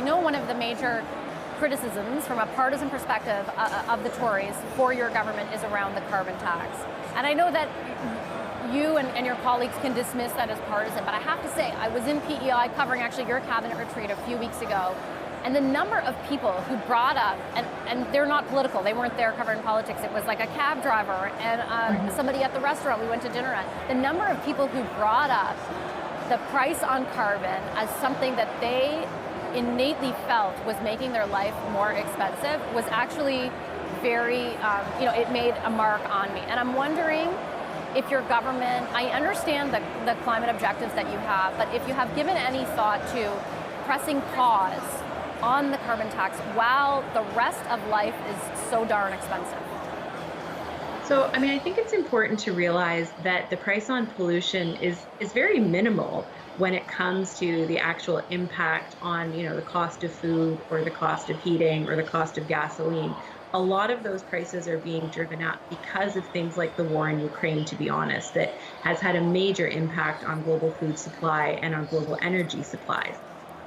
I know one of the major criticisms from a partisan perspective of the Tories for your government is around the carbon tax. And I know that you and your colleagues can dismiss that as partisan, but I have to say, I was in PEI covering actually your cabinet retreat a few weeks ago, and the number of people who brought up, and they're not political, they weren't there covering politics, it was like a cab driver and somebody at the restaurant we went to dinner at, the number of people who brought up the price on carbon as something that they innately felt was making their life more expensive was actually very, it made a mark on me. And I'm wondering if your government, I understand the climate objectives that you have, but if you have given any thought to pressing pause on the carbon tax while the rest of life is so darn expensive. So, I think it's important to realize that the price on pollution is very minimal when it comes to the actual impact on, the cost of food or the cost of heating or the cost of gasoline. A lot of those prices are being driven up because of things like the war in Ukraine, to be honest, that has had a major impact on global food supply and on global energy supplies.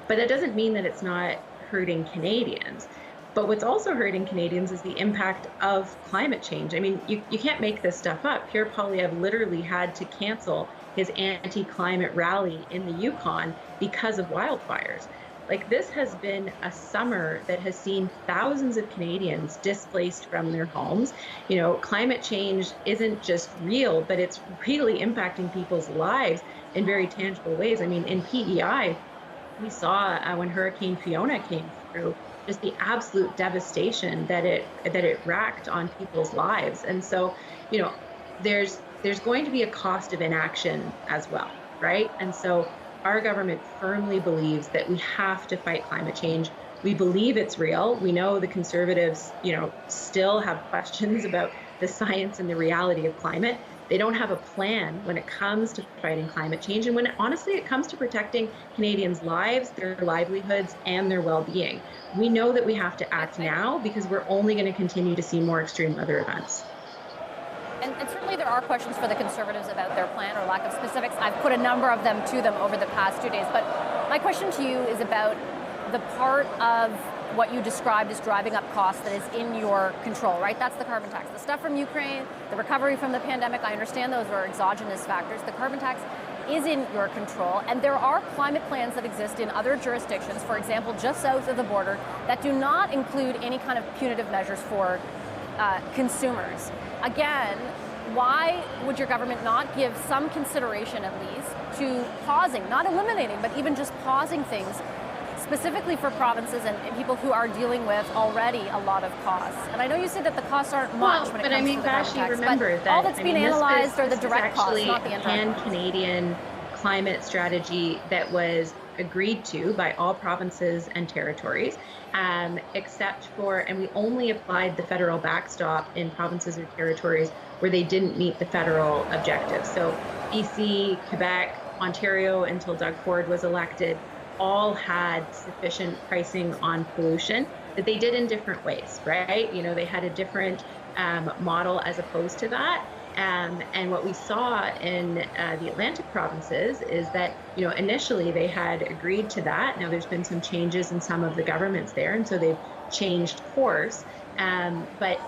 But that doesn't mean that it's not hurting Canadians. But what's also hurting Canadians is the impact of climate change. You can't make this stuff up. Pierre Poilievre literally had to cancel his anti-climate rally in the Yukon because of wildfires. This has been a summer that has seen thousands of Canadians displaced from their homes. Climate change isn't just real, but it's really impacting people's lives in very tangible ways. In PEI, we saw when Hurricane Fiona came through, just the absolute devastation that it racked on people's lives. And so, there's going to be a cost of inaction as well, right? And so our government firmly believes that we have to fight climate change. We believe it's real. We know the Conservatives, still have questions about the science and the reality of climate. They don't have a plan when it comes to fighting climate change. And when honestly it comes to protecting Canadians' lives, their livelihoods, and their well-being. We know that we have to act now because we're only going to continue to see more extreme weather events. And certainly there are questions for the Conservatives about their plan or lack of specifics. I've put a number of them to them over the past 2 days. But my question to you is about the part of what you described as driving up costs that is in your control, right? That's the carbon tax. The stuff from Ukraine, the recovery from the pandemic, I understand those are exogenous factors. The carbon tax is in your control, and there are climate plans that exist in other jurisdictions, for example, just south of the border, that do not include any kind of punitive measures for consumers. Again, why would your government not give some consideration at least to pausing, not eliminating, but even just pausing things specifically for provinces and people who are dealing with already a lot of costs? And I know you said that the costs aren't much when it comes to the carbon tax, remember but that, all that's being analyzed are the direct costs, not the indirect. costs. Pan-Canadian climate strategy that was agreed to by all provinces and territories, except for, and we only applied the federal backstop in provinces or territories where they didn't meet the federal objectives. So BC, Quebec, Ontario, until Doug Ford was elected, all had sufficient pricing on pollution that they did in different ways, right? They had a different model as opposed to that. And what we saw in the Atlantic provinces is that, initially they had agreed to that. Now there's been some changes in some of the governments there, and so they've changed course. But,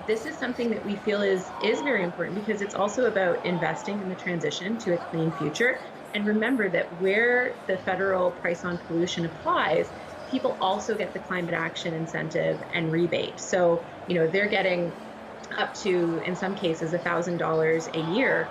this is something that we feel is very important because it's also about investing in the transition to a clean future. And remember that where the federal price on pollution applies, people also get the climate action incentive and rebate. So, they're getting up to, in some cases, $1,000 a year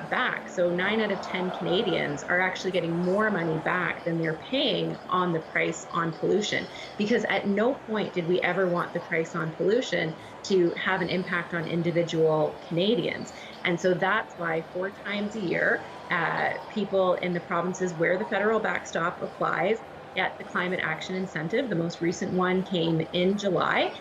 back. So 9 out of 10 Canadians are actually getting more money back than they're paying on the price on pollution, because at no point did we ever want the price on pollution to have an impact on individual Canadians. And so that's why 4 times a year, people in the provinces where the federal backstop applies get the climate action incentive. The most recent one came in July.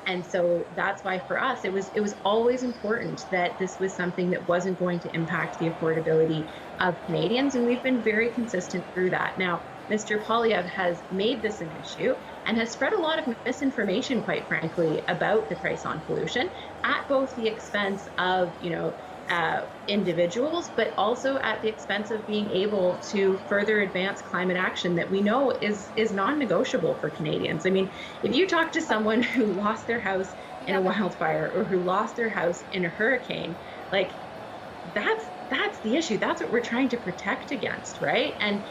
And so that's why for us, it was always important that this was something that wasn't going to impact the affordability of Canadians. And we've been very consistent through that. Now, Mr. Poilievre has made this an issue and has spread a lot of misinformation, quite frankly, about the price on pollution at both the expense of, individuals, but also at the expense of being able to further advance climate action that we know is non-negotiable for Canadians. I mean, if you talk to someone who lost their house in Yeah, a but wildfire or who lost their house in a hurricane, like that's the issue. That's what we're trying to protect against, right? And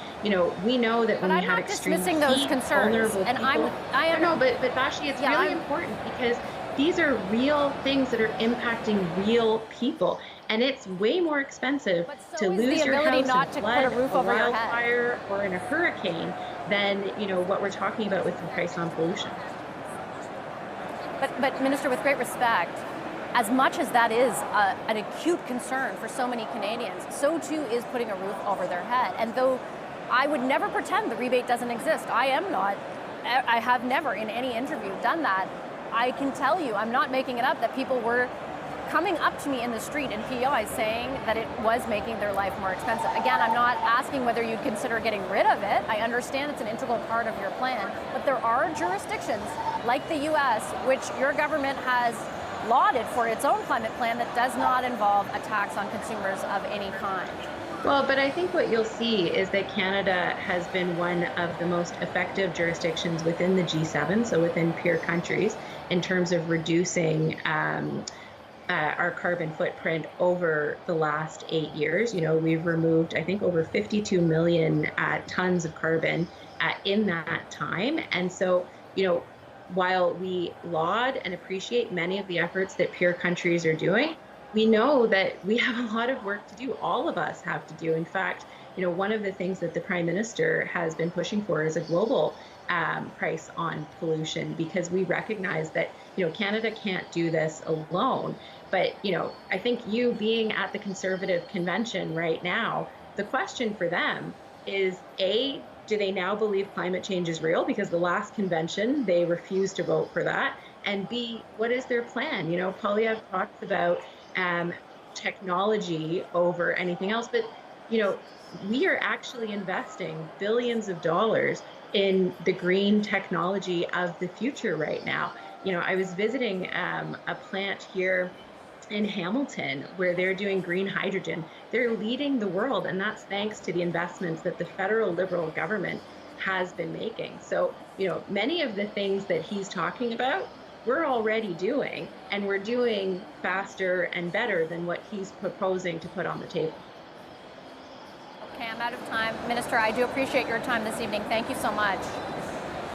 we know that when we I'm had not extreme dismissing those heat, concerns, vulnerable and people. I am. No, but Vashi, it's Yeah, really I'm. important because these are real things that are impacting real people, and it's way more expensive But to so is the lose your ability house in a not to put a flood, roof a over your head. wildfire, or in a hurricane than what we're talking about with the price on pollution. But Minister, with great respect, as much as that is an acute concern for so many Canadians, so too is putting a roof over their head. And though I would never pretend the rebate doesn't exist, I have never in any interview done that. I can tell you, I'm not making it up, that people were coming up to me in the street in PEI saying that it was making their life more expensive. Again, I'm not asking whether you'd consider getting rid of it. I understand it's an integral part of your plan, but there are jurisdictions like the US, which your government has lauded for its own climate plan, that does not involve a tax on consumers of any kind. Well, but I think what you'll see is that Canada has been one of the most effective jurisdictions within the G7, so within peer countries, in terms of reducing our carbon footprint over the last 8 years. We've removed, I think, over 52 million tons of carbon in that time. And so, while we laud and appreciate many of the efforts that peer countries are doing, we know that we have a lot of work to do. All of us have to do. In fact, one of the things that the Prime Minister has been pushing for is a global price on pollution, because we recognize that Canada can't do this alone. But I think you being at the Conservative convention right now, the question for them is, A, do they now believe climate change is real? Because the last convention, they refused to vote for that. And B, what is their plan? Polyev talks about technology over anything else, but we are actually investing billions of dollars in the green technology of the future right now. I was visiting a plant here in Hamilton where they're doing green hydrogen. They're leading the world, and that's thanks to the investments that the federal Liberal government has been making. So, many of the things that he's talking about, we're already doing, and we're doing faster and better than what he's proposing to put on the table. Okay, I'm out of time. Minister, I do appreciate your time this evening. Thank you so much.